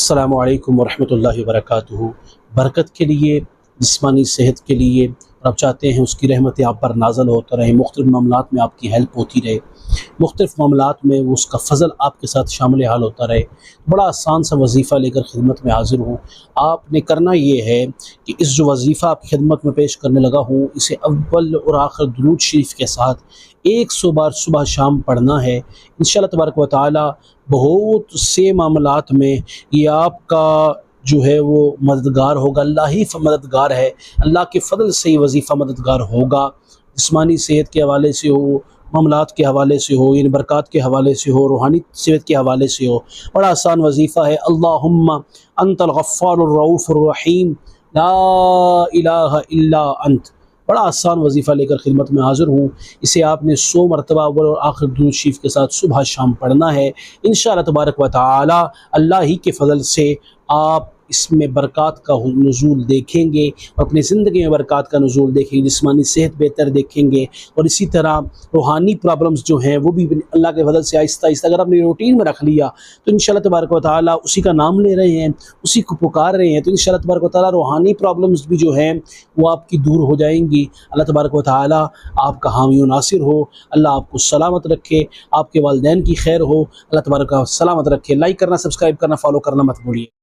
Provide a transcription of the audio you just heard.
السلام علیکم ورحمۃ اللہ وبرکاتہ۔ برکت کے لیے، جسمانی صحت کے لیے، اور آپ چاہتے ہیں اس کی رحمت آپ پر نازل ہوتا رہے، مختلف معاملات میں آپ کی ہیلپ ہوتی رہے، مختلف معاملات میں اس کا فضل آپ کے ساتھ شامل حال ہوتا رہے، بڑا آسان سا وظیفہ لے کر خدمت میں حاضر ہوں۔ آپ نے کرنا یہ ہے کہ اس جو وظیفہ آپ کی خدمت میں پیش کرنے لگا ہوں، اسے اول اور آخر درود شریف کے ساتھ 100 بار صبح شام پڑھنا ہے۔ انشاءاللہ تبارک و تعالی بہت سے معاملات میں یہ آپ کا جو ہے وہ مددگار ہوگا۔ اللہ ہی مددگار ہے، اللہ کے فضل سے یہ وظیفہ مددگار ہوگا۔ جسمانی صحت کے حوالے سے ہو، معاملات کے حوالے سے ہو، یعنی برکات کے حوالے سے ہو، روحانی صحت کے حوالے سے ہو، بڑا آسان وظیفہ ہے۔ اللہم انت الغفار الرؤوف الرحیم لا الہ الا انت۔ بڑا آسان وظیفہ لے کر خدمت میں حاضر ہوں۔ اسے آپ نے 100 مرتبہ اول اور آخر درود شریف کے ساتھ صبح شام پڑھنا ہے۔ انشاءاللہ تبارک و تعالی اللہ ہی کے فضل سے آپ اس میں برکات کا نزول دیکھیں گے، اور اپنی زندگی میں برکات کا نزول دیکھیں گے، جسمانی صحت بہتر دیکھیں گے، اور اسی طرح روحانی پرابلمز جو ہیں وہ بھی اللہ کے فضل سے آہستہ آہستہ اگر آپ نے روٹین میں رکھ لیا تو انشاءاللہ تبارک و تعالی اسی کا نام لے رہے ہیں، اسی کو پکار رہے ہیں، تو انشاءاللہ تبارک و تعالی روحانی پرابلمز بھی جو ہیں وہ آپ کی دور ہو جائیں گی۔ اللہ تبارک و تعالی آپ کا حامی و ناصر ہو، اللہ آپ کو سلامت رکھے، آپ کے والدین کی خیر ہو، اللہ تبارک و سلامت رکھے۔ لائک کرنا، سبسکرائب کرنا، فالو کرنا مت بھولیے۔